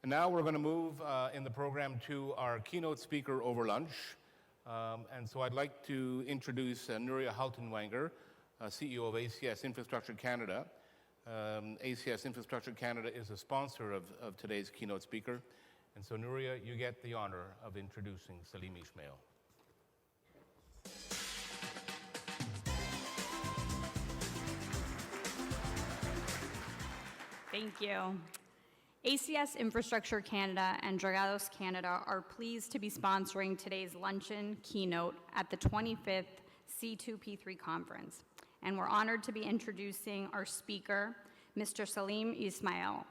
And now we're going to move in the program to our keynote speaker over lunch. And so I'd like to introduce Nuria Haltenwanger, CEO of ACS Infrastructure Canada. ACS Infrastructure Canada is a sponsor of today's keynote speaker. And so Nuria, you get the honor of introducing Salim Ismail. Thank you. ACS Infrastructure Canada and Dragados Canada are pleased to be sponsoring today's Luncheon Keynote at the 25th C2P3 conference. And we're honored to be introducing our speaker, Mr. Salim Ismail,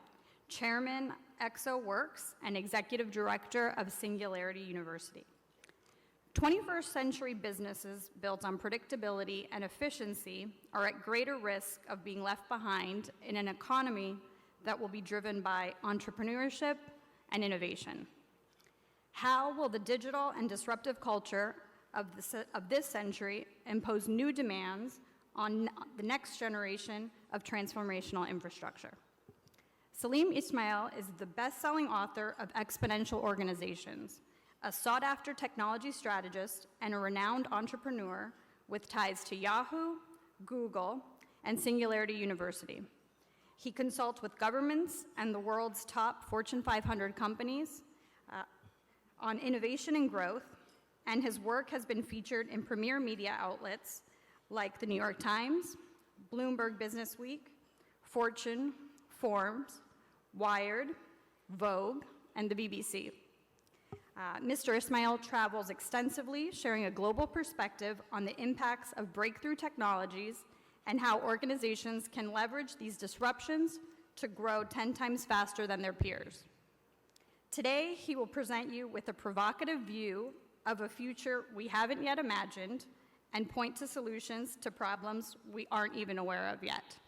Chairman, ExoWorks, and Executive Director of Singularity University. 21st century businesses built on predictability and efficiency are at greater risk of being left behind in an economy that will be driven by entrepreneurship and innovation. How will the digital and disruptive culture of this century impose new demands on the next generation of transformational infrastructure? Salim Ismail is the best-selling author of Exponential Organizations, a sought-after technology strategist and a renowned entrepreneur with ties to Yahoo, Google, and Singularity University. He consults with governments and the world's top Fortune 500 companies on innovation and growth, and his work has been featured in premier media outlets like the New York Times, Bloomberg Businessweek, Fortune, Forbes, Wired, Vogue, and the BBC. Mr. Ismail travels extensively, sharing a global perspective on the impacts of breakthrough technologies and how organizations can leverage these disruptions to grow 10 times faster than their peers. Today, he will present you with a provocative view of a future we haven't yet imagined and point to solutions to problems we aren't even aware of yet.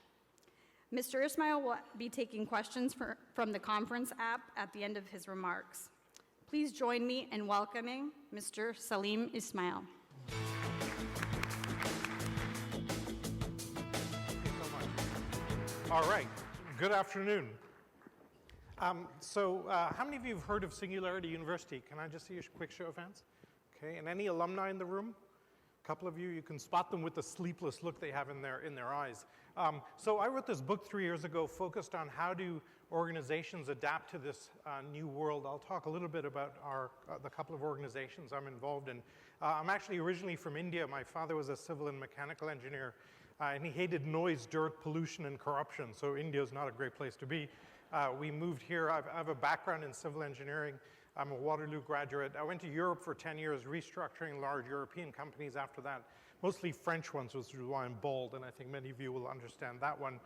Mr. Ismail will be taking questions from the conference app at the end of his remarks. Please join me in welcoming Mr. Salim Ismail. All right, good afternoon. How many of you have heard of Singularity University? Can I just see a quick show of hands? Okay, and any alumni in the room? A couple of you can spot them with the sleepless look they have in their eyes. So I wrote this book 3 years ago focused on how do organizations adapt to this new world. I'll talk a little bit about the couple of organizations I'm involved in. I'm actually originally from India. My father was a civil and mechanical engineer, and he hated noise, dirt, pollution, and corruption, so India is not a great place to be. We moved here. I have a background in civil engineering. I'm a Waterloo graduate. I went to Europe for 10 years, restructuring large European companies after that, mostly French ones, which is why I'm bald, and I think many of you will understand that one.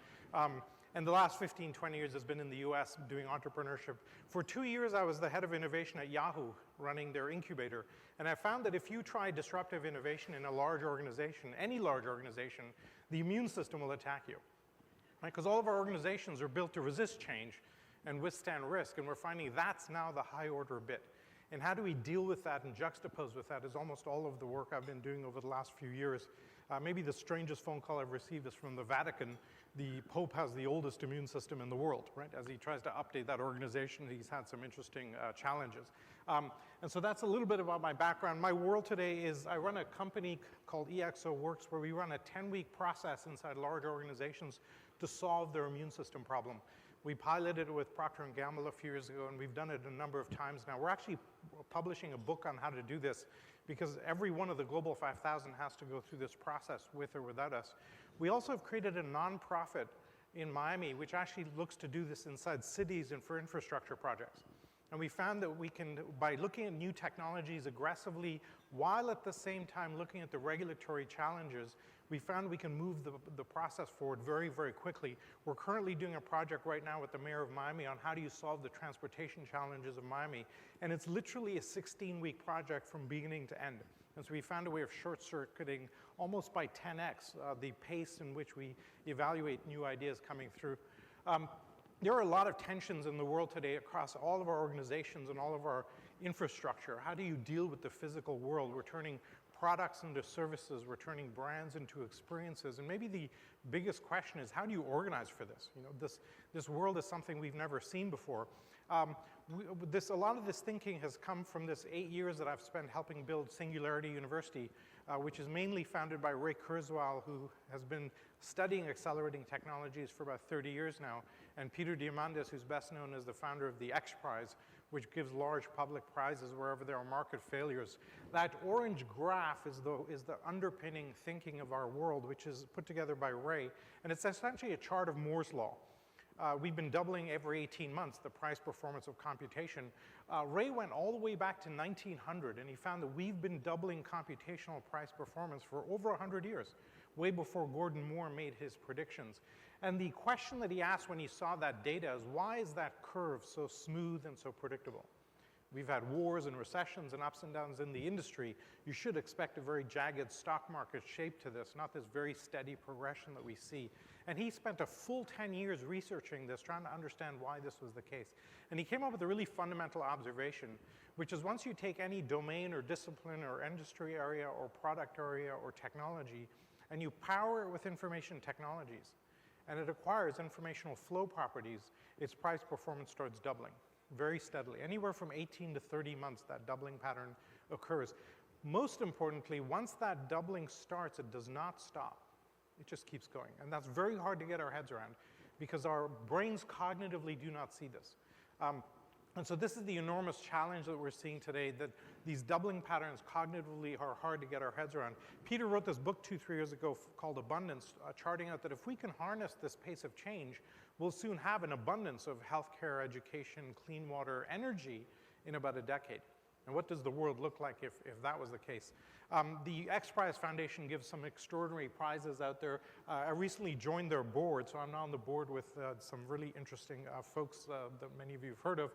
And the last 15, 20 years has been in the US doing entrepreneurship. For 2 years, I was the head of innovation at Yahoo, running their incubator. And I found that if you try disruptive innovation in a large organization, any large organization, the immune system will attack you. Right? Because all of our organizations are built to resist change and withstand risk, and we're finding that's now the high order bit. And how do we deal with that and juxtapose with that is almost all of the work I've been doing over the last few years. Maybe the strangest phone call I've received is from the Vatican. The Pope has the oldest immune system in the world, right? As he tries to update that organization, he's had some interesting challenges. And so that's a little bit about my background. My world today is I run a company called ExoWorks where we run a 10-week process inside large organizations to solve their immune system problem. We piloted it with Procter & Gamble a few years ago, and we've done it a number of times now. We're actually publishing a book on how to do this because every one of the Global 5,000 has to go through this process with or without us. We also have created a nonprofit in Miami which actually looks to do this inside cities and for infrastructure projects. And we found that we can, by looking at new technologies aggressively, while at the same time looking at the regulatory challenges, we found we can move the process forward very, very quickly. We're currently doing a project right now with the mayor of Miami on how do you solve the transportation challenges of Miami. And it's literally a 16-week project from beginning to end. And so we found a way of short-circuiting almost by 10x the pace in which we evaluate new ideas coming through. There are a lot of tensions in the world today across all of our organizations and all of our infrastructure. How do you deal with the physical world? We're turning products into services, we're turning brands into experiences. And maybe the biggest question is, how do you organize for this? You know, this world is something we've never seen before. A lot of this thinking has come from this 8 years that I've spent helping build Singularity University, which is mainly founded by Ray Kurzweil, who has been studying accelerating technologies for about 30 years now, and Peter Diamandis, who's best known as the founder of the X Prize, which gives large public prizes wherever there are market failures. That orange graph is the underpinning thinking of our world, which is put together by Ray, and it's essentially a chart of Moore's law. We've been doubling every 18 months the price performance of computation. Ray went all the way back to 1900, and he found that we've been doubling computational price performance for over 100 years, way before Gordon Moore made his predictions. And the question that he asked when he saw that data is, why is that curve so smooth and so predictable? We've had wars and recessions and ups and downs in the industry. You should expect a very jagged stock market shape to this, not this very steady progression that we see. And he spent a full 10 years researching this, trying to understand why this was the case. And he came up with a really fundamental observation, which is once you take any domain or discipline or industry area or product area or technology, and you power it with information technologies, and it acquires informational flow properties, its price performance starts doubling very steadily. Anywhere from 18 to 30 months, that doubling pattern occurs. Most importantly, once that doubling starts, it does not stop. It just keeps going. And that's very hard to get our heads around because our brains cognitively do not see this. And so this is the enormous challenge that we're seeing today, that these doubling patterns cognitively are hard to get our heads around. Peter wrote this book 2-3 years ago called Abundance, charting out that if we can harness this pace of change, we'll soon have an abundance of healthcare, education, clean water, energy in about a decade. And what does the world look like if that was the case? The X Prize Foundation gives some extraordinary prizes out there. I recently joined their board, so I'm now on the board with some really interesting folks that many of you have heard of.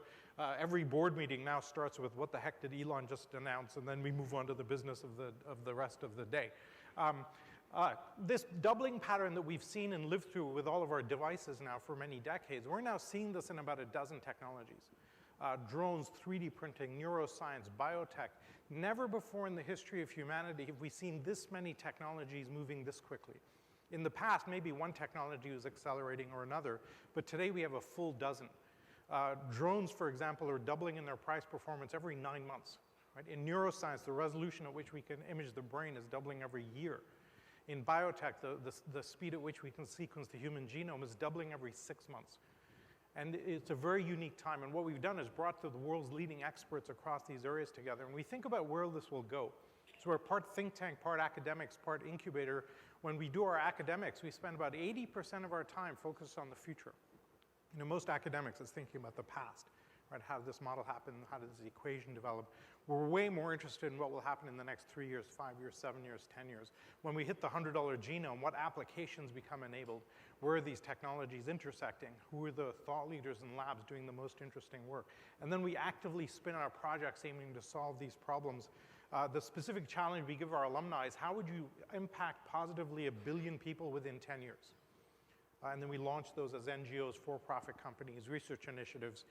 Every board meeting now starts with, what the heck did Elon just announce? And then we move on to the business of the rest of the day. This doubling pattern that we've seen and lived through with all of our devices now for many decades, we're now seeing this in about a dozen technologies. Drones, 3D printing, neuroscience, biotech. Never before in the history of humanity have we seen this many technologies moving this quickly. In the past, maybe one technology was accelerating or another, but today we have a full dozen. Drones, for example, are doubling in their price performance every 9 months. Right? In neuroscience, the resolution at which we can image the brain is doubling every year. In biotech, the speed at which we can sequence the human genome is doubling every 6 months. And it's a very unique time. And what we've done is brought the world's leading experts across these areas together. And we think about where this will go. So we're part think tank, part academics, part incubator. When we do our academics, we spend about 80% of our time focused on the future. You know, most academics is thinking about the past, right? How did this model happen? How did this equation develop? We're way more interested in what will happen in the next 3 years, 5 years, 7 years, 10 years. When we hit the $100 genome, what applications become enabled? Where are these technologies intersecting? Who are the thought leaders and labs doing the most interesting work? And then we actively spin our projects aiming to solve these problems. The specific challenge we give our alumni is, how would you impact positively 1 billion people within 10 years? And then we launched those as NGOs, for-profit companies, research initiatives.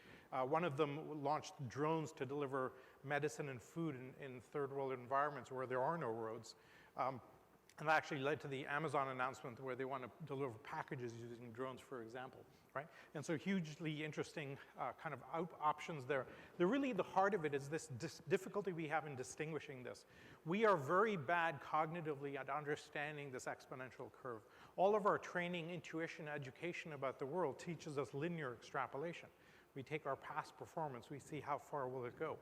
One of them launched drones to deliver medicine and food in third world environments where there are no roads. And that actually led to the Amazon announcement where they want to deliver packages using drones, for example, right? And so hugely interesting kind of options there. Really the heart of it is this difficulty we have in distinguishing this. We are very bad cognitively at understanding this exponential curve. All of our training, intuition, education about the world teaches us linear extrapolation. We take our past performance, we see how far will it go.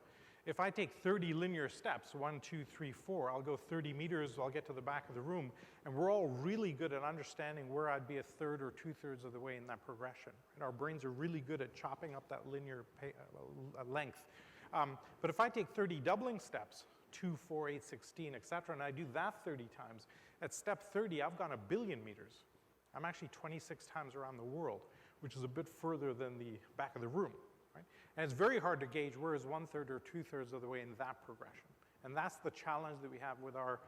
If I take 30 linear steps, 1, 2, 3, 4, I'll go 30 meters, I'll get to the back of the room, and we're all really good at understanding where I'd be 1/3 or 2/3 of the way in that progression. And our brains are really good at chopping up that linear length. But if I take 30 doubling steps, 2, 4, 8, 16, et cetera, and I do that 30 times, at step 30, I've gone 1 billion meters. I'm actually 26 times around the world, which is a bit further than the back of the room. Right? And it's very hard to gauge where is 1/3 or 2/3 of the way in that progression. And that's the challenge that we have with our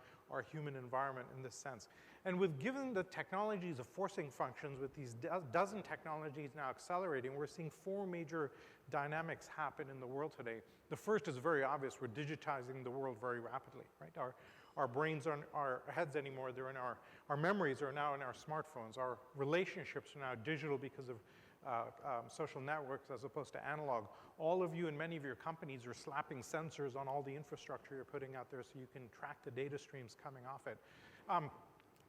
human environment in this sense. And given the technologies of forcing functions, with these dozen technologies now accelerating, we're seeing 4 major dynamics happen in the world today. The first is very obvious. We're digitizing the world very rapidly. Right? Our brains aren't our heads anymore. They're in our memories are now in our smartphones. Our relationships are now digital because of social networks as opposed to analog. All of you and many of your companies are slapping sensors on all the infrastructure you're putting out there so you can track the data streams coming off it.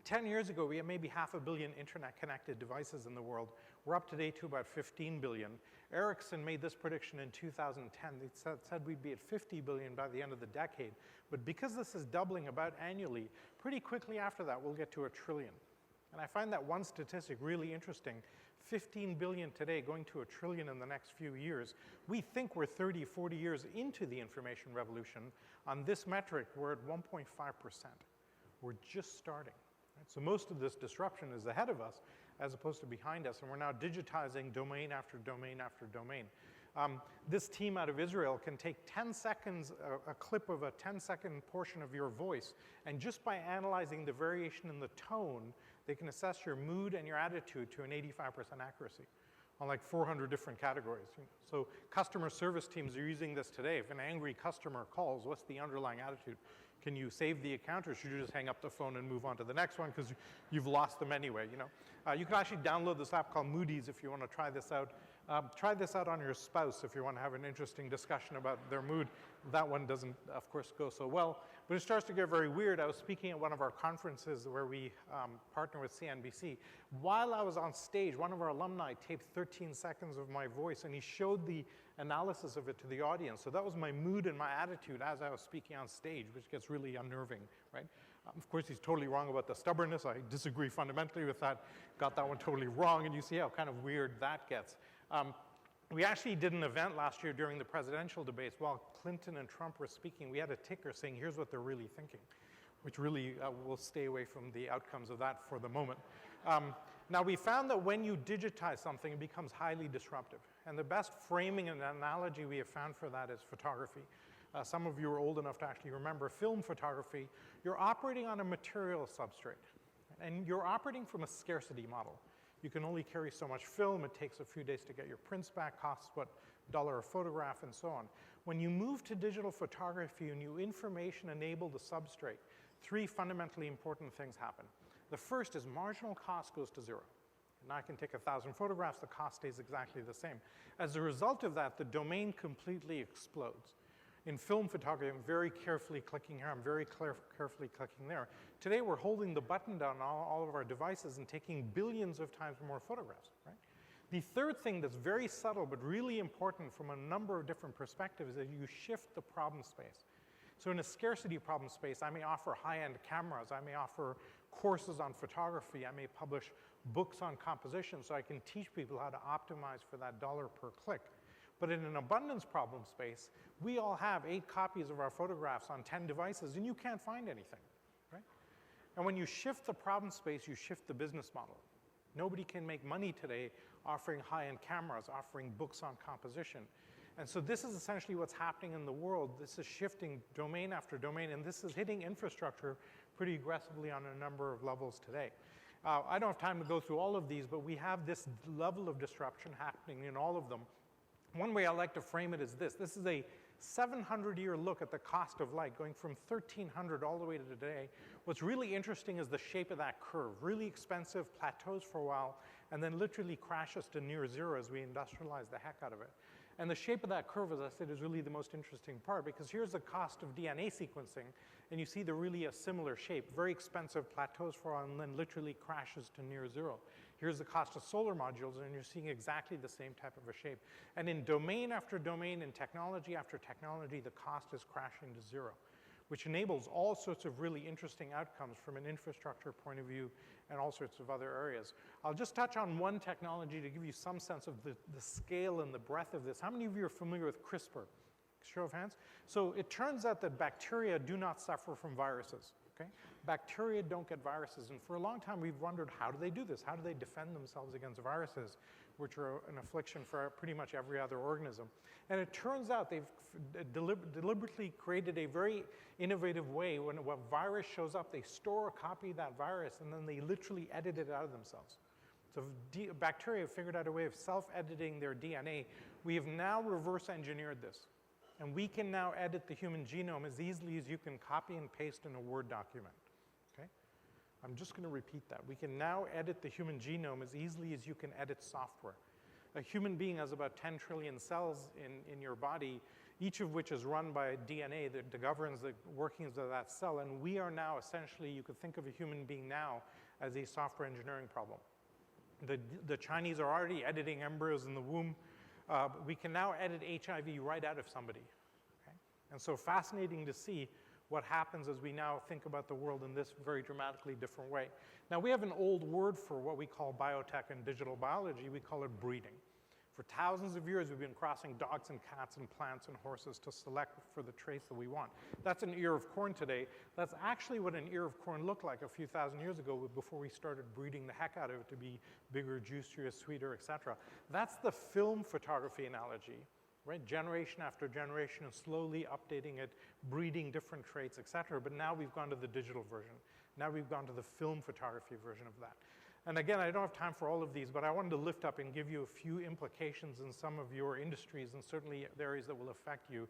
10 years ago, we had maybe 500 million internet-connected devices in the world. We're up today to about 15 billion. Ericsson made this prediction in 2010. They said we'd be at 50 billion by the end of the decade. But because this is doubling about annually, pretty quickly after that, we'll get to 1 trillion. And I find that one statistic really interesting. 15 billion today going to 1 trillion in the next few years. We think we're 30, 40 years into the information revolution. On this metric, we're at 1.5%. We're just starting. Right? So most of this disruption is ahead of us as opposed to behind us, and we're now digitizing domain after domain after domain. This team out of Israel can take 10 seconds, a clip of a 10-second portion of your voice, and just by analyzing the variation in the tone, they can assess your mood and your attitude to an 85% accuracy on like 400 different categories. So customer service teams are using this today. If an angry customer calls, what's the underlying attitude? Can you save the account, or should you just hang up the phone and move on to the next one because you've lost them anyway? You can actually download this app called Moody's if you want to try this out. Try this out on your spouse if you want to have an interesting discussion about their mood. That one doesn't, of course, go so well. But it starts to get very weird. I was speaking at one of our conferences where we partner with CNBC. While I was on stage, one of our alumni taped 13 seconds of my voice, and he showed the analysis of it to the audience. So that was my mood and my attitude as I was speaking on stage, which gets really unnerving, right? Of course, he's totally wrong about the stubbornness. I disagree fundamentally with that. Got that one totally wrong, and you see how kind of weird that gets. We actually did an event last year during the presidential debates. While Clinton and Trump were speaking, we had a ticker saying, here's what they're really thinking, which really we'll stay away from the outcomes of that for the moment. Now, we found that when you digitize something, it becomes highly disruptive. And the best framing and analogy we have found for that is photography. Some of you are old enough to actually remember film photography. You're operating on a material substrate, and you're operating from a scarcity model. You can only carry so much film. It takes a few days to get your prints back, costs what $1 a photograph, and so on. When you move to digital photography and you information enable the substrate, 3 fundamentally important things happen. The first is marginal cost goes to 0. And I can take 1,000 photographs, the cost stays exactly the same. As a result of that, the domain completely explodes. In film photography, I'm very carefully clicking here, I'm very carefully clicking there. Today, we're holding the button down on all of our devices and taking billions of times more photographs, right? The third thing that's very subtle but really important from a number of different perspectives is that you shift the problem space. So in a scarcity problem space, I may offer high-end cameras, I may offer courses on photography, I may publish books on composition so I can teach people how to optimize for that $1 per click. But in an abundance problem space, we all have 8 copies of our photographs on 10 devices, and you can't find anything, right? And when you shift the problem space, you shift the business model. Nobody can make money today offering high-end cameras, offering books on composition. And so this is essentially what's happening in the world. This is shifting domain after domain, and this is hitting infrastructure pretty aggressively on a number of levels today. I don't have time to go through all of these, but we have this level of disruption happening in all of them. One way I like to frame it is this. This is a 700-year look at the cost of light, going from 1300 all the way to today. What's really interesting is the shape of that curve. Really expensive, plateaus for a while, and then literally crashes to near zero as we industrialize the heck out of it. And the shape of that curve, as I said, is really the most interesting part, because here's the cost of DNA sequencing, and you see really a similar shape. Very expensive, plateaus for a while, and then literally crashes to near zero. Here's the cost of solar modules, and you're seeing exactly the same type of a shape. And in domain after domain, in technology after technology, the cost is crashing to zero, which enables all sorts of really interesting outcomes from an infrastructure point of view and all sorts of other areas. I'll just touch on one technology to give you some sense of the scale and the breadth of this. How many of you are familiar with CRISPR? Show of hands. So it turns out that bacteria do not suffer from viruses. Okay? Bacteria don't get viruses, and for a long time we've wondered, how do they do this? How do they defend themselves against viruses, which are an affliction for pretty much every other organism? And it turns out they've deliberately created a very innovative way. When a virus shows up, they store a copy of that virus, and then they literally edit it out of themselves. So bacteria have figured out a way of self-editing their DNA. We have now reverse engineered this. And we can now edit the human genome as easily as you can copy and paste in a Word document, okay? I'm just going to repeat that. We can now edit the human genome as easily as you can edit software. A human being has about 10 trillion cells in your body, each of which is run by DNA that governs the workings of that cell. And we are now essentially, you could think of a human being now as a software engineering problem. The Chinese are already editing embryos in the womb. We can now edit HIV right out of somebody. Okay? And so fascinating to see what happens as we now think about the world in this very dramatically different way. Now, we have an old word for what we call biotech and digital biology. We call it breeding. For thousands of years, we've been crossing dogs and cats and plants and horses to select for the traits that we want. That's an ear of corn today. That's actually what an ear of corn looked like a few thousand years ago before we started breeding the heck out of it to be bigger, juicier, sweeter, et cetera. That's the film photography analogy, right? Generation after generation, and slowly updating it, breeding different traits, et cetera. But now we've gone to the digital version. Now we've gone to the film photography version of that. And again, I don't have time for all of these, but I wanted to lift up and give you a few implications in some of your industries and certainly areas that will affect you.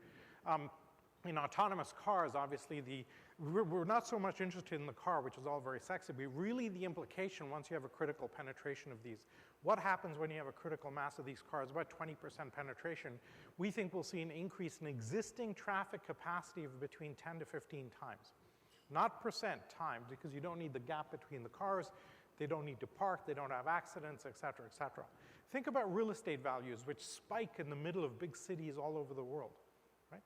In autonomous cars, obviously, we're not so much interested in the car, which is all very sexy, but really the implication once you have a critical penetration of these. What happens when you have a critical mass of these cars, about 20% penetration? We think we'll see an increase in existing traffic capacity of between 10 to 15 times. Not percent, times, because you don't need the gap between the cars. They don't need to park, they don't have accidents, et cetera, et cetera. Think about real estate values, which spike in the middle of big cities all over the world, right?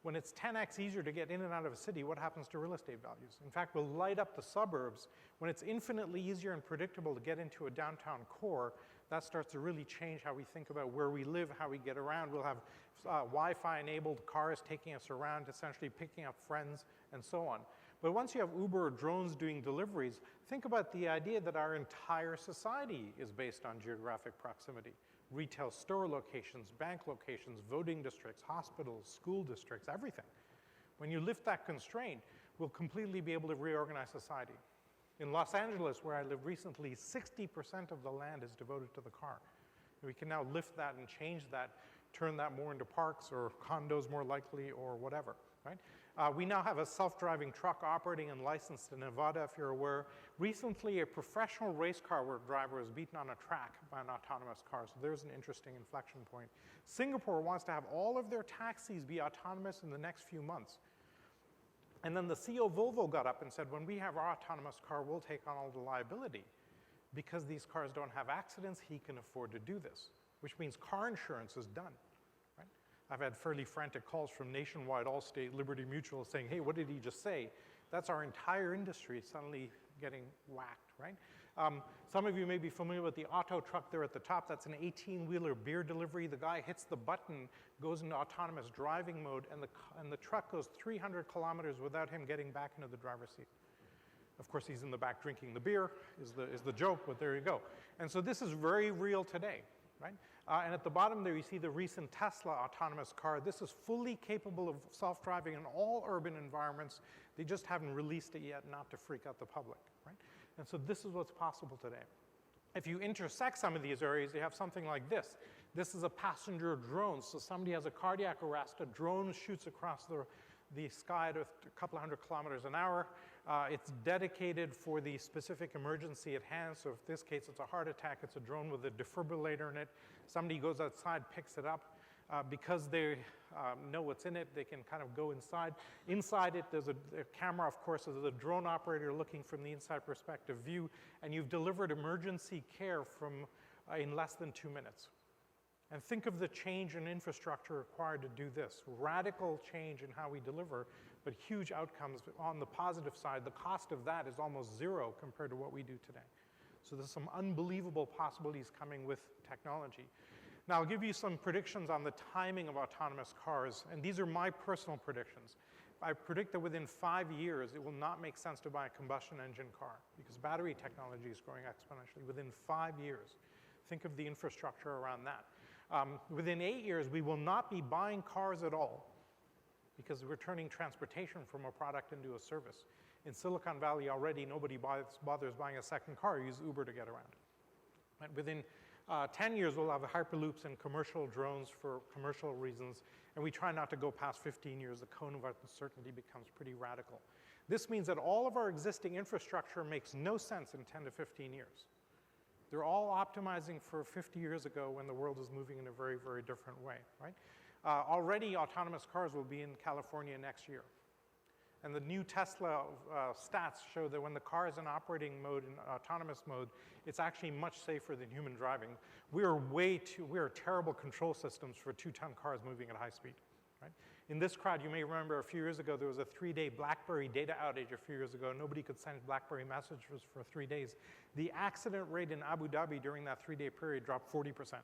When it's 10x easier to get in and out of a city, what happens to real estate values? In fact, we'll light up the suburbs. When it's infinitely easier and predictable to get into a downtown core, that starts to really change how we think about where we live, how we get around. We'll have Wi-Fi enabled cars taking us around, essentially picking up friends, and so on. But once you have Uber or drones doing deliveries, think about the idea that our entire society is based on geographic proximity. Retail store locations, bank locations, voting districts, hospitals, school districts, everything. When you lift that constraint, we'll completely be able to reorganize society. In Los Angeles, where I lived recently, 60% of the land is devoted to the car. And we can now lift that and change that, turn that more into parks or condos more likely or whatever, right? We now have a self-driving truck operating and licensed in Nevada, if you're aware. Recently, a professional race car driver was beaten on a track by an autonomous car, so there's an interesting inflection point. Singapore wants to have all of their taxis be autonomous in the next few months. And then the CEO of Volvo got up and said, when we have our autonomous car, we'll take on all the liability. Because these cars don't have accidents, he can afford to do this, which means car insurance is done. I've had fairly frantic calls from Nationwide, Allstate, Liberty Mutual saying, hey, what did he just say? That's our entire industry suddenly getting whacked, right? Some of you may be familiar with the auto truck there at the top. That's an 18-wheeler beer delivery. The guy hits the button, goes into autonomous driving mode, and the truck goes 300 kilometers without him getting back into the driver's seat. Of course, he's in the back drinking the beer, is the joke, but there you go. And so this is very real today, right? And at the bottom there, you see the recent Tesla autonomous car. This is fully capable of self-driving in all urban environments. They just haven't released it yet, not to freak out the public, right? And so this is what's possible today. If you intersect some of these areas, you have something like this. This is a passenger drone. So somebody has a cardiac arrest, a drone shoots across the sky at a couple of hundred kilometers an hour. It's dedicated for the specific emergency at hand. So in this case, it's a heart attack. It's a drone with a defibrillator in it. Somebody goes outside, picks it up. Because they know what's in it, they can kind of go inside. Inside it, there's a camera, of course, there's a drone operator looking from the inside perspective view, and you've delivered emergency care in less than 2 minutes. And think of the change in infrastructure required to do this. Radical change in how we deliver, but huge outcomes on the positive side. The cost of that is almost zero compared to what we do today. So there's some unbelievable possibilities coming with technology. Now, I'll give you some predictions on the timing of autonomous cars, and these are my personal predictions. I predict that within 5 years, it will not make sense to buy a combustion engine car because battery technology is growing exponentially. Within 5 years, think of the infrastructure around that. Within 8 years, we will not be buying cars at all because we're turning transportation from a product into a service. In Silicon Valley already, nobody bothers buying a second car. You use Uber to get around. And within 10 years, we'll have hyperloops and commercial drones for commercial reasons, and we try not to go past 15 years. The cone of uncertainty becomes pretty radical. This means that all of our existing infrastructure makes no sense in 10 to 15 years. They're all optimizing for 50 years ago when the world is moving in a very, very different way, right? Already autonomous cars will be in California next year. And the new Tesla stats show that when the car is in operating mode, in autonomous mode, it's actually much safer than human driving. We are terrible control systems for 2-ton cars moving at high speed, right? In this crowd, you may remember a few years ago, there was a 3-day BlackBerry data outage a few years ago. Nobody could send BlackBerry messages for 3 days. The accident rate in Abu Dhabi during that 3-day period dropped 40%.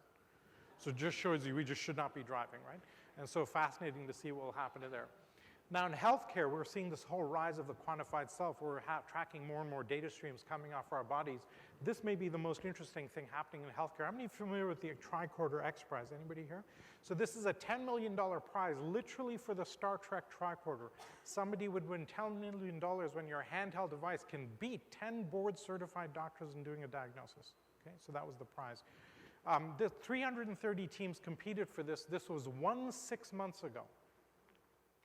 So it just shows you we just should not be driving, right? And so fascinating to see what will happen to there. Now in healthcare, we're seeing this whole rise of the quantified self. We're tracking more and more data streams coming off our bodies. This may be the most interesting thing happening in healthcare. How many are familiar with the Tricorder X Prize? Anybody here? So this is a $10 million prize, literally for the Star Trek Tricorder. Somebody would win $10 million when your handheld device can beat 10 board-certified doctors in doing a diagnosis. Okay, so that was the prize. The 330 teams competed for this. This was 6 months ago.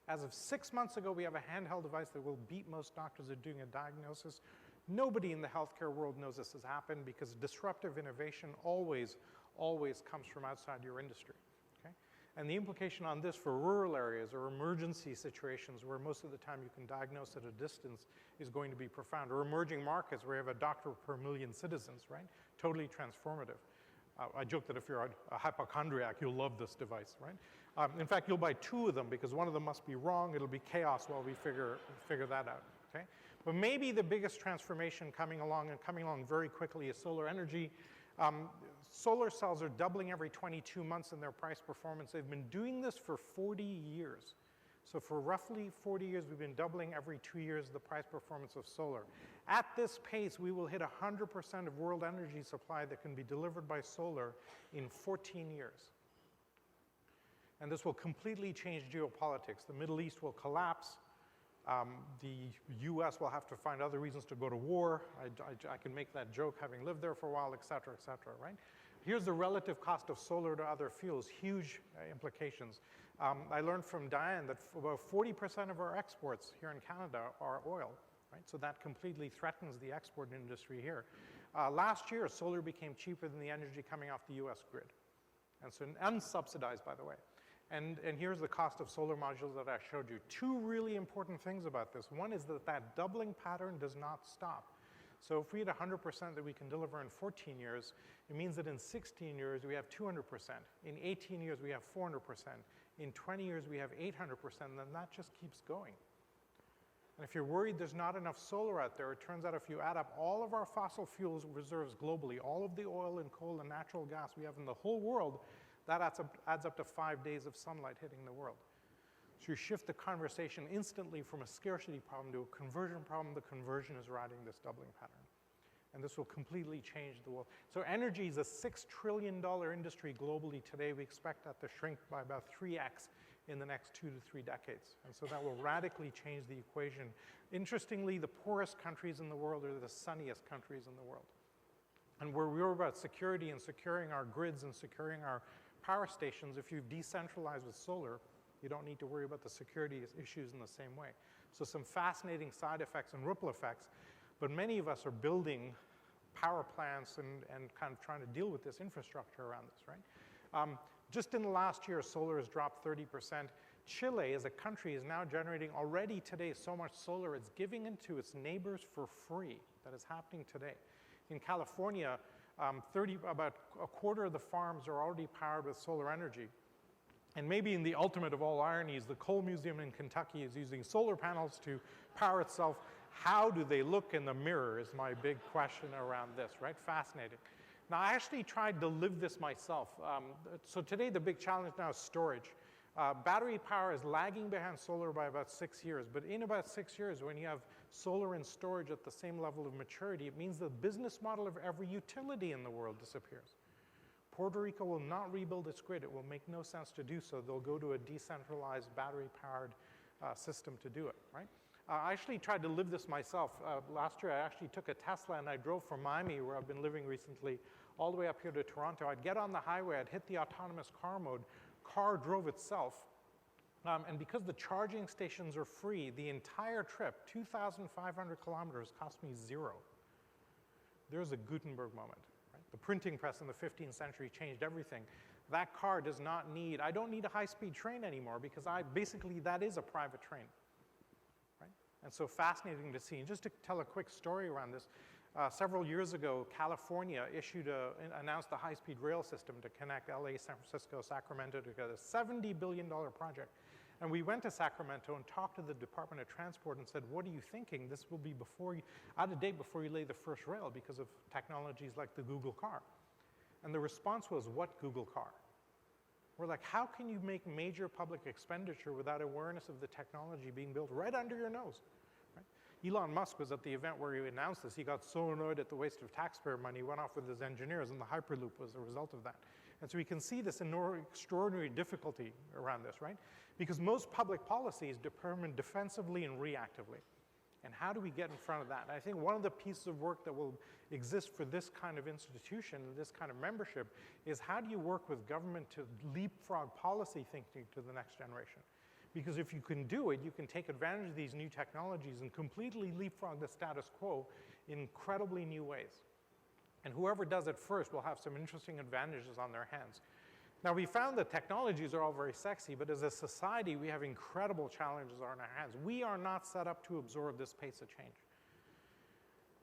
As of 6 months ago, we have a handheld device that will beat most doctors at doing a diagnosis. Nobody in the healthcare world knows this has happened because disruptive innovation always comes from outside your industry, okay? And the implication on this for rural areas or emergency situations where most of the time you can diagnose at a distance is going to be profound. Or emerging markets where you have a doctor per million citizens, right? Totally transformative. I joke that if you're a hypochondriac, you'll love this device, right? In fact, you'll buy 2 of them because one of them must be wrong. It'll be chaos while we figure that out, okay? But maybe the biggest transformation coming along very quickly is solar energy. Solar cells are doubling every 22 months in their price performance. They've been doing this for 40 years. So for roughly 40 years, we've been doubling every 2 years the price performance of solar. At this pace, we will hit 100% of world energy supply that can be delivered by solar in 14 years. And this will completely change geopolitics. The Middle East will collapse. The US will have to find other reasons to go to war. I can make that joke having lived there for a while, et cetera, right? Here's the relative cost of solar to other fuels, huge implications. I learned from Diane that about 40% of our exports here in Canada are oil, right? So that completely threatens the export industry here. Last year, solar became cheaper than the energy coming off the US grid. And so unsubsidized, by the way. And here's the cost of solar modules that I showed you. 2 really important things about this. One is that doubling pattern does not stop. So if we had 100% that we can deliver in 14 years, it means that in 16 years we have 200%. In 18 years we have 400%. In 20 years we have 800%, and then that just keeps going. And if you're worried there's not enough solar out there, it turns out if you add up all of our fossil fuels reserves globally, all of the oil and coal and natural gas we have in the whole world, that adds up to 5 days of sunlight hitting the world. So you shift the conversation instantly from a scarcity problem to a conversion problem. The conversion is riding this doubling pattern. And this will completely change the world. So energy is a $6 trillion industry globally today. We expect that to shrink by about 3x in the next 2 to 3 decades. And so that will radically change the equation. Interestingly, the poorest countries in the world are the sunniest countries in the world. And where we were about security and securing our grids and securing our power stations, if you've decentralized with solar, you don't need to worry about the security issues in the same way. So some fascinating side effects and ripple effects, but many of us are building power plants and kind of trying to deal with this infrastructure around this, right? Just in the last year, solar has dropped 30%. Chile, as a country, is now generating already today so much solar, it's giving into its neighbors for free. That is happening today. In California, about a quarter of the farms are already powered with solar energy. And maybe in the ultimate of all ironies, the Coal Museum in Kentucky is using solar panels to power itself. How do they look in the mirror is my big question around this, right? Fascinating. Now, I actually tried to live this myself. So today, the big challenge now is storage. Battery power is lagging behind solar by about 6 years. But in about 6 years, when you have solar and storage at the same level of maturity, it means the business model of every utility in the world disappears. Puerto Rico will not rebuild its grid. It will make no sense to do so. They'll go to a decentralized battery-powered system to do it, right? I actually tried to live this myself. Last year, I actually took a Tesla and I drove from Miami, where I've been living recently, all the way up here to Toronto. I'd get on the highway, I'd hit the autonomous car mode, car drove itself. And because the charging stations are free, the entire trip, 2,500 kilometers, cost me 0. There's a Gutenberg moment. Right? The printing press in the 15th century changed everything. That car does not need, I don't need a high-speed train anymore because basically that is a private train, right? And so fascinating to see. And just to tell a quick story around this, several years ago, California announced the high-speed rail system to connect LA, San Francisco, Sacramento together, $70 billion project. And we went to Sacramento and talked to the Department of Transport and said, what are you thinking? This will be out of date before you lay the first rail because of technologies like the Google car. And the response was, what Google car? We're like, how can you make major public expenditure without awareness of the technology being built right under your nose? Right? Elon Musk was at the event where he announced this. He got so annoyed at the waste of taxpayer money, he went off with his engineers, and the Hyperloop was the result of that. And so we can see this extraordinary difficulty around this, right? Because most public policy is determined defensively and reactively. And how do we get in front of that? And I think one of the pieces of work that will exist for this kind of institution, this kind of membership, is how do you work with government to leapfrog policy thinking to the next generation? Because if you can do it, you can take advantage of these new technologies and completely leapfrog the status quo in incredibly new ways. And whoever does it first will have some interesting advantages on their hands. Now, we found that technologies are all very sexy, but as a society, we have incredible challenges on our hands. We are not set up to absorb this pace of change.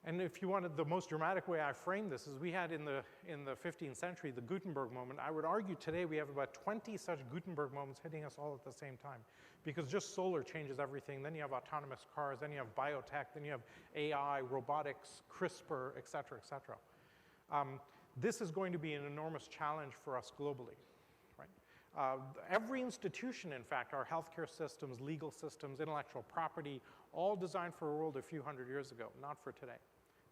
And if you wanted, the most dramatic way I frame this is we had in the 15th century, the Gutenberg moment. I would argue today we have about 20 such Gutenberg moments hitting us all at the same time, because just solar changes everything. Then you have autonomous cars, then you have biotech, then you have AI, robotics, CRISPR, et cetera, et cetera. This is going to be an enormous challenge for us globally, right? Every institution, in fact, our healthcare systems, legal systems, intellectual property, all designed for a world a few hundred years ago, not for today.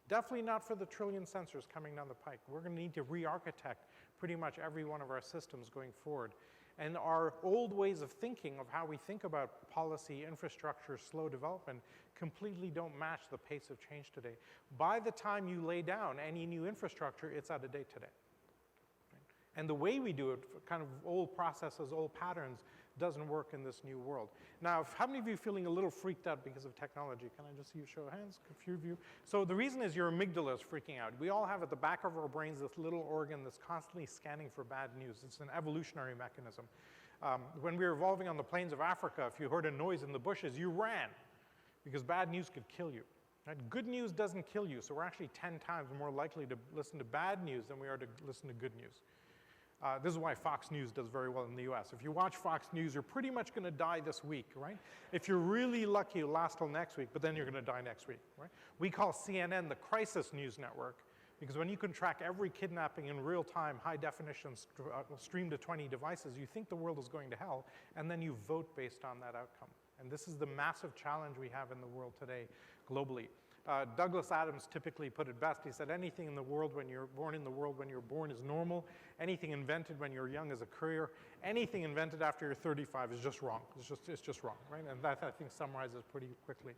Definitely not for the trillion sensors coming down the pike. We're going to need to re-architect pretty much every one of our systems going forward. And our old ways of thinking of how we think about policy, infrastructure, slow development completely don't match the pace of change today. By the time you lay down any new infrastructure, it's out of date today. Right? And the way we do it, kind of old processes, old patterns, doesn't work in this new world. Now, how many of you are feeling a little freaked out because of technology? Can I just see a show of hands? A few of you. So the reason is your amygdala is freaking out. We all have at the back of our brains this little organ that's constantly scanning for bad news. It's an evolutionary mechanism. When we were evolving on the plains of Africa, if you heard a noise in the bushes, you ran because bad news could kill you. Right? Good news doesn't kill you, so we're actually 10 times more likely to listen to bad news than we are to listen to good news. This is why Fox News does very well in the US. If you watch Fox News, you're pretty much going to die this week, right? If you're really lucky, you'll last till next week, but then you're going to die next week, right? We call CNN the crisis news network because when you can track every kidnapping in real time, high definition, streamed to 20 devices, you think the world is going to hell, and then you vote based on that outcome. And this is the massive challenge we have in the world today globally. Douglas Adams typically put it best. He said, anything in the world when you're born is normal. Anything invented when you're young is a career. Anything invented after you're 35 is just wrong. It's just wrong, right? And that, I think, summarizes pretty quickly.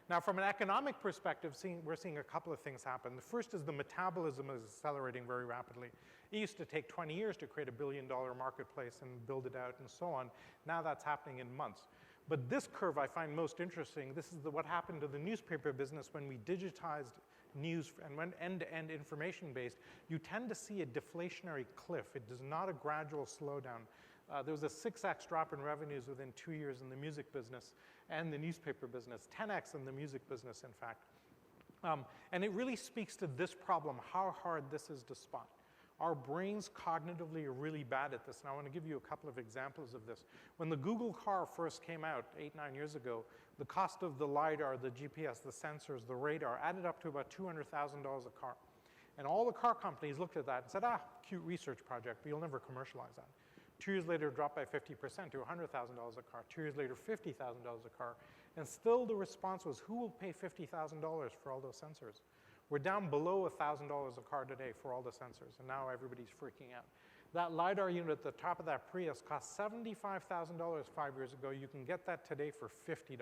Now, from an economic perspective, we're seeing a couple of things happen. The first is the metabolism is accelerating very rapidly. It used to take 20 years to create $1 billion marketplace and build it out and so on. Now that's happening in months. But this curve I find most interesting. This is what happened to the newspaper business when we digitized news and went end-to-end information-based. You tend to see a deflationary cliff. It is not a gradual slowdown. There was a 6x drop in revenues within 2 years in the music business and the newspaper business, 10x in the music business, in fact. And it really speaks to this problem, how hard this is to spot. Our brains cognitively are really bad at this, and I want to give you a couple of examples of this. When the Google car first came out 8-9 years ago, the cost of the LiDAR, the GPS, the sensors, the radar added up to about $200,000 a car. And all the car companies looked at that and said, cute research project, but you'll never commercialize that. 2 years later, it dropped by 50% to $100,000 a car. 2 years later, $50,000 a car. And still the response was, who will pay $50,000 for all those sensors? We're down below $1,000 a car today for all the sensors, and now everybody's freaking out. That LiDAR unit at the top of that Prius cost $75,000 5 years ago. You can get that today for $50.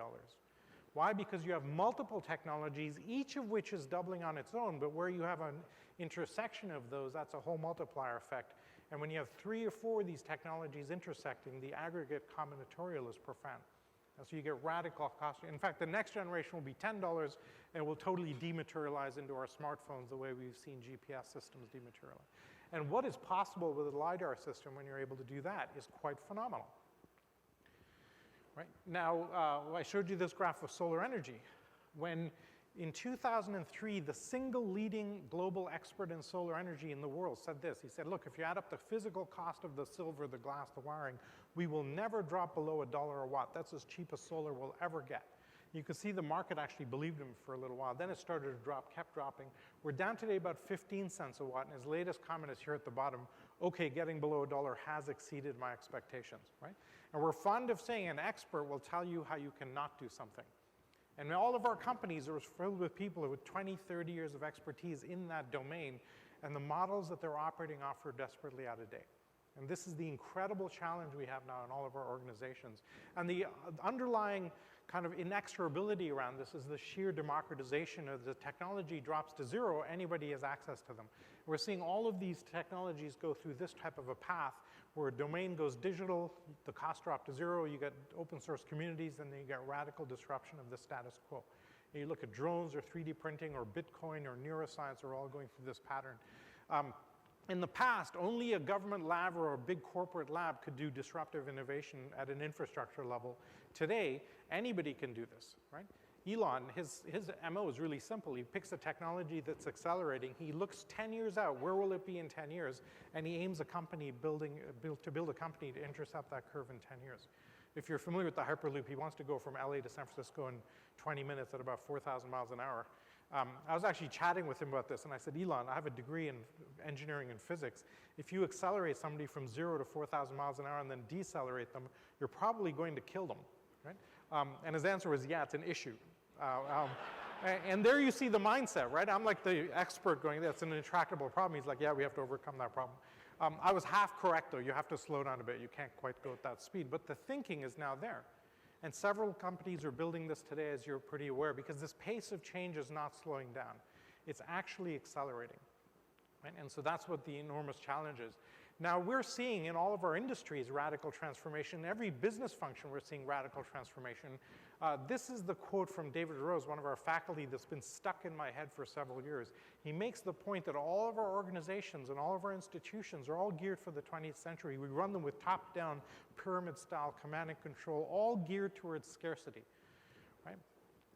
Why? Because you have multiple technologies, each of which is doubling on its own, but where you have an intersection of those, that's a whole multiplier effect. And when you have 3 or 4 of these technologies intersecting, the aggregate combinatorial is profound. And so you get radical cost. In fact, the next generation will be $10 and will totally dematerialize into our smartphones the way we've seen GPS systems dematerialize. And what is possible with a LiDAR system when you're able to do that is quite phenomenal. Right? Now, I showed you this graph of solar energy. When in 2003, the single leading global expert in solar energy in the world said this. He said, look, if you add up the physical cost of the silver, the glass, the wiring, we will never drop below $1 a watt. That's as cheap as solar will ever get. You can see the market actually believed him for a little while. Then it started to drop, kept dropping. We're down today about 15 cents a watt, and his latest comment is here at the bottom, okay, getting below $1 has exceeded my expectations, right? And we're fond of saying an expert will tell you how you cannot do something. And all of our companies are filled with people with 20, 30 years of expertise in that domain, and the models that they're operating off are desperately out of date. And this is the incredible challenge we have now in all of our organizations. And the underlying kind of inexorability around this is the sheer democratization of the technology drops to zero, anybody has access to them. We're seeing all of these technologies go through this type of a path where a domain goes digital, the cost drop to zero, you get open source communities, and then you get radical disruption of the status quo. And you look at drones or 3D printing or Bitcoin or neuroscience are all going through this pattern. In the past, only a government lab or a big corporate lab could do disruptive innovation at an infrastructure level. Today, anybody can do this, right? Elon, his MO is really simple. He picks a technology that's accelerating. He looks 10 years out, where will it be in 10 years? And he aims a company to build a company to intercept that curve in 10 years. If you're familiar with the Hyperloop, he wants to go from LA to San Francisco in 20 minutes at about 4,000 miles an hour. I was actually chatting with him about this, and I said, Elon, I have a degree in engineering and physics. If you accelerate somebody from 0 to 4,000 miles an hour and then decelerate them, you're probably going to kill them, right? And his answer was, yeah, it's an issue. And there you see the mindset, right? I'm like the expert going, that's an intractable problem. He's like, yeah, we have to overcome that problem. I was half correct, though. You have to slow down a bit. You can't quite go at that speed. But the thinking is now there. And several companies are building this today, as you're pretty aware, because this pace of change is not slowing down. It's actually accelerating. Right? And so that's what the enormous challenge is. Now, we're seeing in all of our industries radical transformation. In every business function, we're seeing radical transformation. This is the quote from David Rose, one of our faculty that's been stuck in my head for several years. He makes the point that all of our organizations and all of our institutions are all geared for the 20th century. We run them with top-down, pyramid-style command and control, all geared towards scarcity. Right?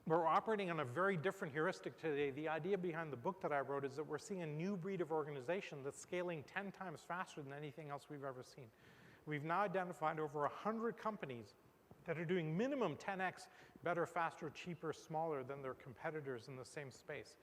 We're operating on a very different heuristic today. The idea behind the book that I wrote is that we're seeing a new breed of organization that's scaling 10 times faster than anything else we've ever seen. We've now identified over 100 companies that are doing minimum 10x better, faster, cheaper, smaller than their competitors in the same space.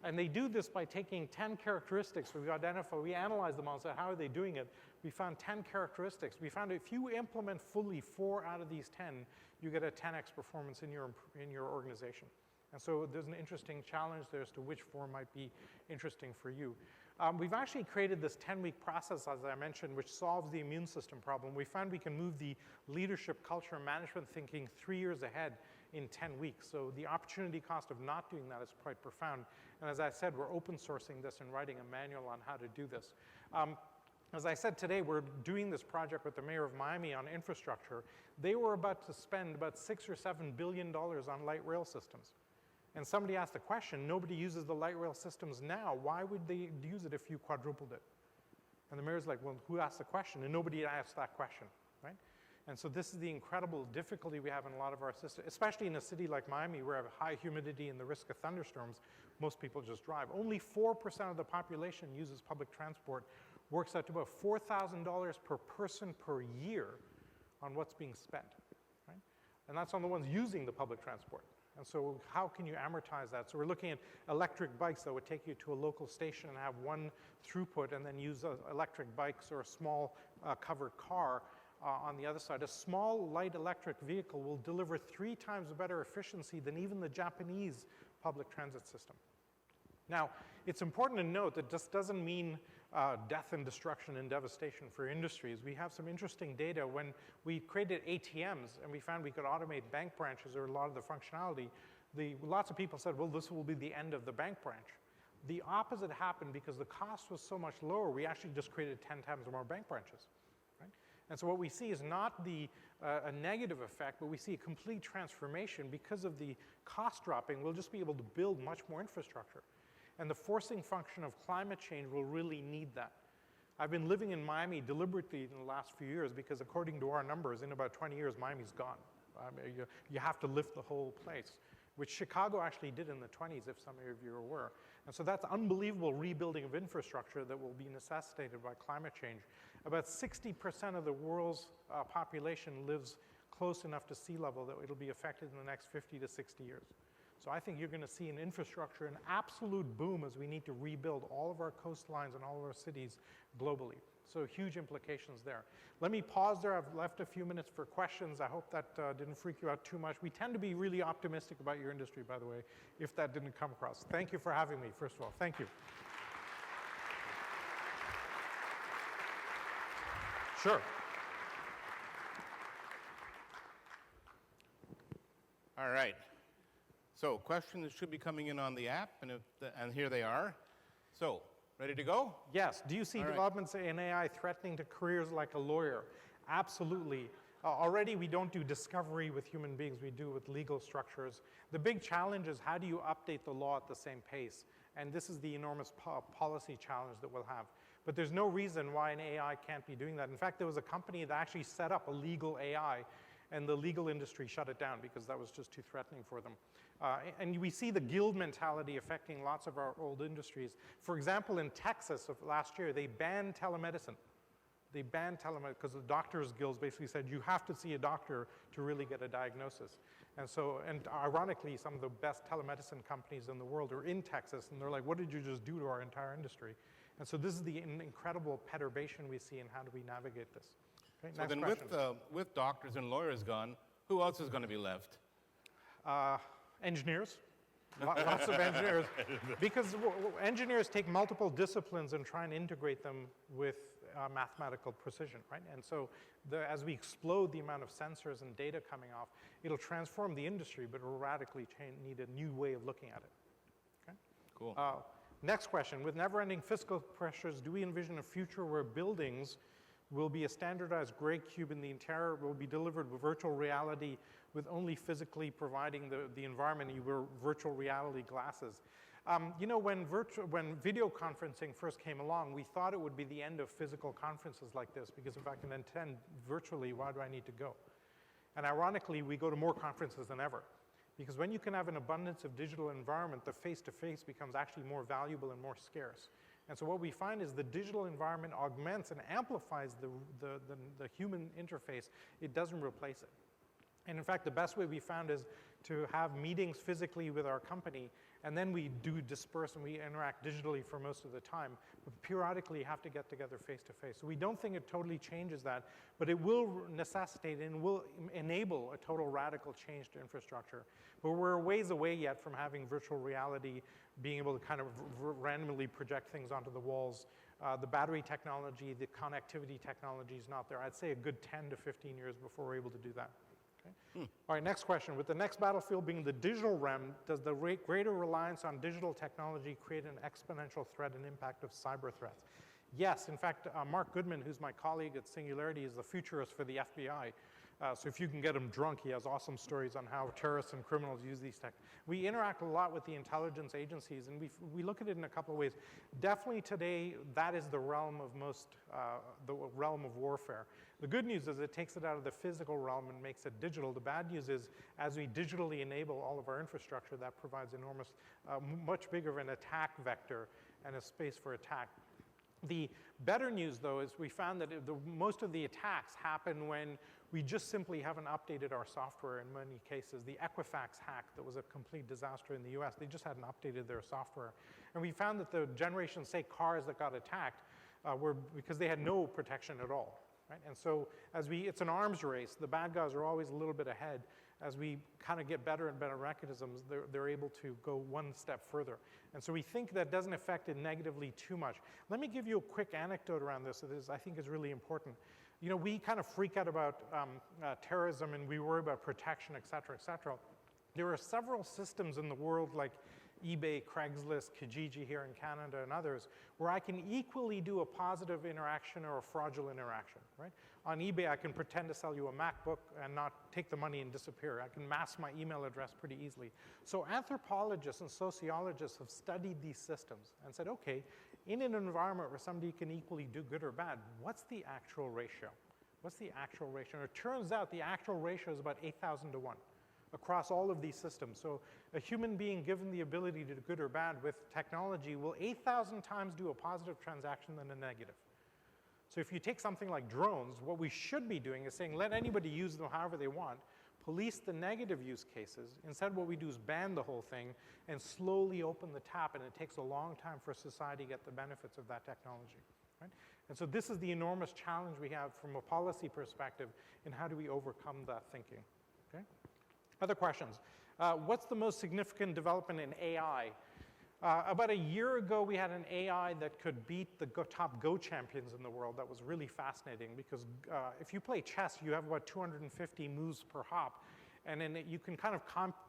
And they do this by taking 10 characteristics. We analyze them all and say, how are they doing it? We found 10 characteristics. We found if you implement fully 4 out of these 10, you get a 10x performance in your organization. And so there's an interesting challenge there as to which 4 might be interesting for you. We've actually created this 10-week process, as I mentioned, which solves the immune system problem. We found we can move the leadership, culture, and management thinking 3 years ahead in 10 weeks. So the opportunity cost of not doing that is quite profound. And as I said, we're open sourcing this and writing a manual on how to do this. As I said today, we're doing this project with the mayor of Miami on infrastructure. They were about to spend about $6 or $7 billion on light rail systems. And somebody asked the question, nobody uses the light rail systems now. Why would they use it if you quadrupled it? And the mayor's like, well, who asked the question? And nobody asked that question, right? And so this is the incredible difficulty we have in a lot of our systems, especially in a city like Miami where we have high humidity and the risk of thunderstorms. Most people just drive. Only 4% of the population uses public transport. Works out to about $4,000 per person per year on what's being spent, right? And that's on the ones using the public transport. And so how can you amortize that? So we're looking at electric bikes that would take you to a local station and have one throughput and then use electric bikes or a small covered car on the other side. A small light electric vehicle will deliver 3 times better efficiency than even the Japanese public transit system. Now, it's important to note that this doesn't mean death and destruction and devastation for industries. We have some interesting data. When we created ATMs and we found we could automate bank branches or a lot of the functionality, lots of people said, well, this will be the end of the bank branch. The opposite happened because the cost was so much lower, we actually just created 10 times more bank branches. Right? And so what we see is not a negative effect, but we see a complete transformation. Because of the cost dropping, we'll just be able to build much more infrastructure. And the forcing function of climate change will really need that. I've been living in Miami deliberately in the last few years because according to our numbers, in about 20 years, Miami's gone. You have to lift the whole place, which Chicago actually did in the 20s, if some of you are aware. And so that's unbelievable rebuilding of infrastructure that will be necessitated by climate change. About 60% of the world's population lives close enough to sea level that it'll be affected in the next 50 to 60 years. So I think you're going to see an infrastructure, an absolute boom as we need to rebuild all of our coastlines and all of our cities globally. So huge implications there. Let me pause there. I've left a few minutes for questions. I hope that didn't freak you out too much. We tend to be really optimistic about your industry, by the way, if that didn't come across. Thank you for having me, first of all. Thank you. Sure. All right. So questions should be coming in on the app, and here they are. So, ready to go? Yes. Do you see developments in AI threatening to careers like a lawyer? Absolutely. Already we don't do discovery with human beings, we do with legal structures. The big challenge is how do you update the law at the same pace? And this is the enormous policy challenge that we'll have. But there's no reason why an AI can't be doing that. In fact, there was a company that actually set up a legal AI, and the legal industry shut it down because that was just too threatening for them. And we see the guild mentality affecting lots of our old industries. For example, in Texas of last year, they banned telemedicine. They banned telemedicine because the doctors' guilds basically said you have to see a doctor to really get a diagnosis. And so, and ironically, some of the best telemedicine companies in the world are in Texas, and they're like, what did you just do to our entire industry? And so this is the incredible perturbation we see in how do we navigate this. Okay, so then with doctors and lawyers gone, who else is going to be left? Engineers. Lots of engineers. Because engineers take multiple disciplines and try and integrate them with mathematical precision, right? And so as we explode the amount of sensors and data coming off, it'll transform the industry, but it'll radically need a new way of looking at it. Okay? Cool. Next question. With never-ending fiscal pressures, do we envision a future where buildings will be a standardized gray cube and the interior will be delivered with virtual reality with only physically providing the environment, you wear virtual reality glasses? You know, when video conferencing first came along, we thought it would be the end of physical conferences like this because if I can attend virtually, why do I need to go? And ironically, we go to more conferences than ever. Because when you can have an abundance of digital environment, the face-to-face becomes actually more valuable and more scarce. And so what we find is the digital environment augments and amplifies the human interface. It doesn't replace it. And in fact, the best way we found is to have meetings physically with our company, and then we do disperse and we interact digitally for most of the time. But periodically, you have to get together face-to-face. So we don't think it totally changes that, but it will necessitate and will enable a total radical change to infrastructure. But we're a ways away yet from having virtual reality, being able to kind of randomly project things onto the walls. The battery technology, the connectivity technology is not there. I'd say a good 10 to 15 years before we're able to do that. All right, next question. With the next battlefield being the digital realm, does the greater reliance on digital technology create an exponential threat and impact of cyber threats? Yes. In fact, Mark Goodman, who's my colleague at Singularity, is the futurist for the FBI. So if you can get him drunk, he has awesome stories on how terrorists and criminals use these tech. We interact a lot with the intelligence agencies, and we look at it in a couple of ways. Definitely today, that is the realm of the realm of warfare. The good news is it takes it out of the physical realm and makes it digital. The bad news is as we digitally enable all of our infrastructure, that provides enormous, much bigger of an attack vector and a space for attack. The better news, though, is we found that most of the attacks happen when we just simply haven't updated our software in many cases. The Equifax hack that was a complete disaster in the US, they just hadn't updated their software. And we found that the generation, say, cars that got attacked were because they had no protection at all. Right? And so it's an arms race. The bad guys are always a little bit ahead. As we kind of get better and better mechanisms, they're able to go one step further. And so we think that doesn't affect it negatively too much. Let me give you a quick anecdote around this that I think is really important. You know, we kind of freak out about terrorism and we worry about protection, et cetera, et cetera. There are several systems in the world like eBay, Craigslist, Kijiji here in Canada, and others, where I can equally do a positive interaction or a fraudulent interaction, right? On eBay, I can pretend to sell you a MacBook and not take the money and disappear. I can mask my email address pretty easily. So anthropologists and sociologists have studied these systems and said, okay, in an environment where somebody can equally do good or bad, what's the actual ratio? What's the actual ratio? And it turns out the actual ratio is about 8,000 to 1 across all of these systems. So a human being given the ability to do good or bad with technology will 8,000 times do a positive transaction than a negative. So if you take something like drones, what we should be doing is saying let anybody use them however they want, police the negative use cases. Instead, what we do is ban the whole thing and slowly open the tap, and it takes a long time for society to get the benefits of that technology. Right? And so this is the enormous challenge we have from a policy perspective in how do we overcome that thinking. Okay? Other questions? What's the most significant development in AI? About a year ago, we had an AI that could beat the top Go champions in the world. That was really fascinating because if you play chess, you have about 250 moves per hop. And then you can kind of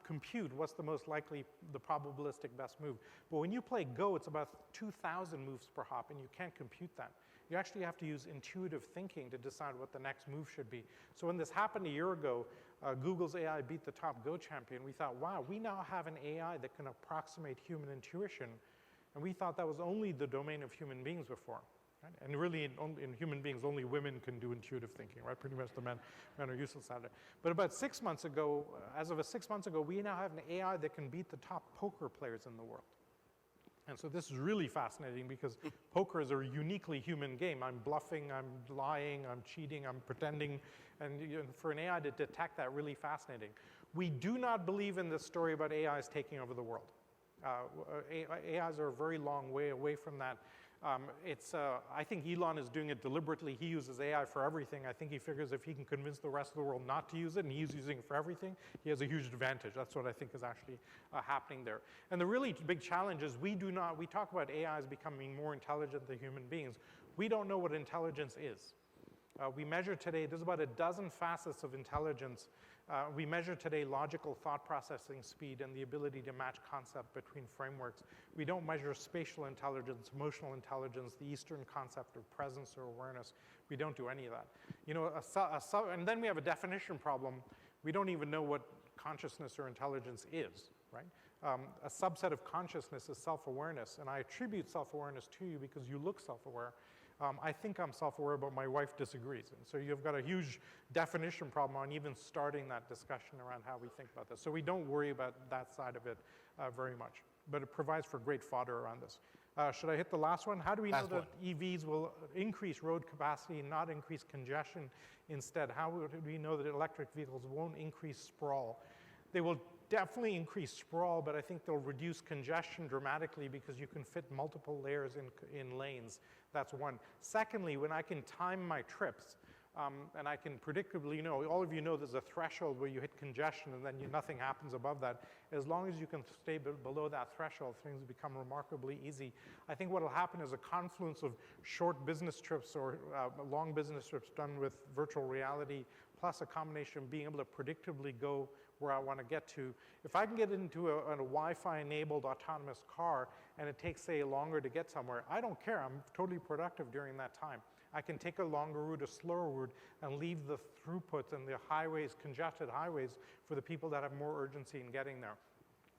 compute what's the most likely, the probabilistic best move. But when you play Go, it's about 2,000 moves per hop, and you can't compute that. You actually have to use intuitive thinking to decide what the next move should be. So when this happened a year ago, Google's AI beat the top Go champion. We thought, wow, we now have an AI that can approximate human intuition. And we thought that was only the domain of human beings before. Right? And really, in human beings, only women can do intuitive thinking, right? Pretty much the men are useless at it. But about 6 months ago, as of 6 months ago, we now have an AI that can beat the top poker players in the world. And so this is really fascinating because poker is a uniquely human game. I'm bluffing, I'm lying, I'm cheating, I'm pretending. And for an AI to detect that, really fascinating. We do not believe in this story about AIs taking over the world. AIs are a very long way away from that. I think Elon is doing it deliberately. He uses AI for everything. I think he figures if he can convince the rest of the world not to use it, and he's using it for everything, he has a huge advantage. That's what I think is actually happening there. And the really big challenge is we talk about AIs becoming more intelligent than human beings. We don't know what intelligence is. We measure today, there's about a dozen facets of intelligence. We measure today logical thought processing speed and the ability to match concept between frameworks. We don't measure spatial intelligence, emotional intelligence, the Eastern concept of presence or awareness. We don't do any of that. You know, and then we have a definition problem. We don't even know what consciousness or intelligence is, right? A subset of consciousness is self-awareness, and I attribute self-awareness to you because you look self-aware. I think I'm self-aware, but my wife disagrees. And so you've got a huge definition problem on even starting that discussion around how we think about this. So we don't worry about that side of it very much. But it provides for great fodder around this. Should I hit the last one? How do we know that EVs will increase road capacity and not increase congestion instead? How do we know that electric vehicles won't increase sprawl? They will definitely increase sprawl, but I think they'll reduce congestion dramatically because you can fit multiple layers in lanes. That's one. Secondly, when I can time my trips, and I can predictably know, all of you know there's a threshold where you hit congestion and then nothing happens above that. As long as you can stay below that threshold, things become remarkably easy. I think what will happen is a confluence of short business trips or long business trips done with virtual reality, plus a combination of being able to predictably go where I want to get to. If I can get into a Wi-Fi enabled autonomous car and it takes, say, longer to get somewhere, I don't care. I'm totally productive during that time. I can take a longer route, a slower route, and leave the throughput and the highways, congested highways, for the people that have more urgency in getting there.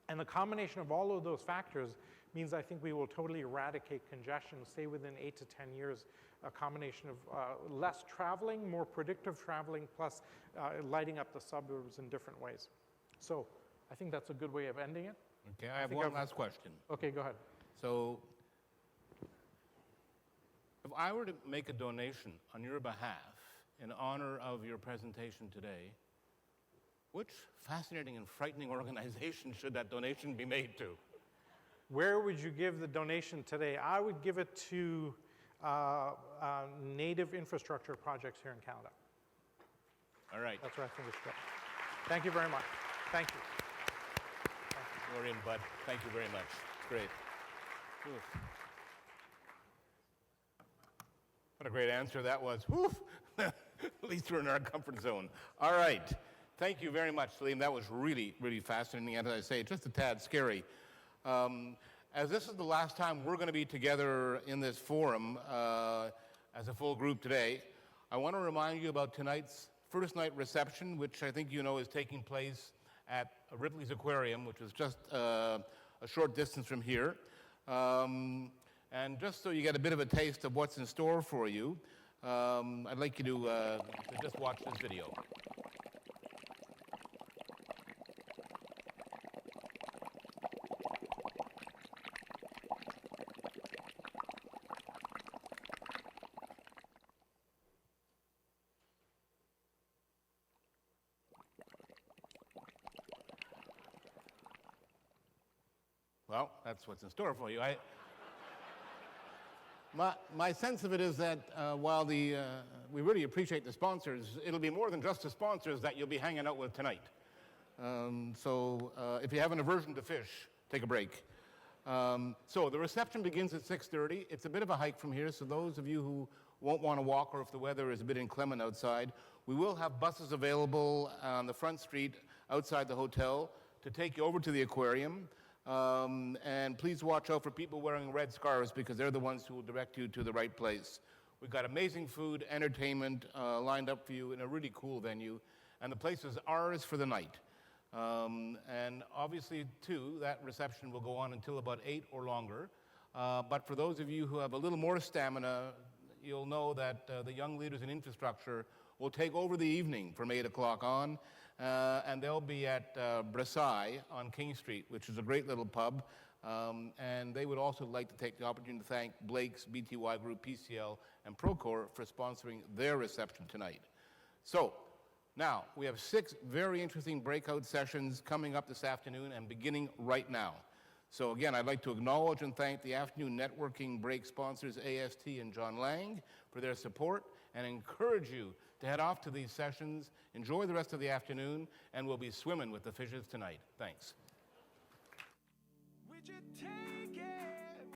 And the combination of all of those factors means I think we will totally eradicate congestion, say within 8 to 10 years, a combination of less traveling, more predictive traveling, plus lighting up the suburbs in different ways. So I think that's a good way of ending it. Okay, I have one last question. Okay, go ahead. So if I were to make a donation on your behalf in honor of your presentation today, which fascinating and frightening organization should that donation be made to? Where would you give the donation today? I would give it to native infrastructure projects here in Canada. All right. That's where I think it's good. Thank you very much. Thank you. You're in, bud. Thank you very much. Great. Oof. What a great answer that was. Woof. At least we're in our comfort zone. All right. Thank you very much, Salim. That was really, really fascinating. And as I say, just a tad scary. As this is the last time we're going to be together in this forum as a full group today, I want to remind you about tonight's first night reception, which I think you know is taking place at Ripley's Aquarium, which is just a short distance from here. And just so you get a bit of a taste of what's in store for you, I'd like you to just watch this video. Well, that's what's in store for you. My sense of it is that while we really appreciate the sponsors, it'll be more than just the sponsors that you'll be hanging out with tonight. So if you have an aversion to fish, take a break. So the reception begins at 6:30. It's a bit of a hike from here, so those of you who won't want to walk or if the weather is a bit inclement outside, we will have buses available on the front street outside the hotel to take you over to the aquarium. And please watch out for people wearing red scarves because they're the ones who will direct you to the right place. We've got amazing food, entertainment lined up for you in a really cool venue, and the place is ours for the night. And obviously, too, that reception will go on until about 8 or longer. But for those of you who have a little more stamina, you'll know that the young leaders in infrastructure will take over the evening from 8 o'clock on. And they'll be at Brassai on King Street, which is a great little pub. And they would also like to take the opportunity to thank Blake's, BTY Group, PCL, and Procore for sponsoring their reception tonight. So now we have 6 very interesting breakout sessions coming up this afternoon and beginning right now. So again, I'd like to acknowledge and thank the afternoon networking break sponsors, AST and John Lang, for their support, and encourage you to head off to these sessions, enjoy the rest of the afternoon, and we'll be swimming with the fishes tonight. Thanks.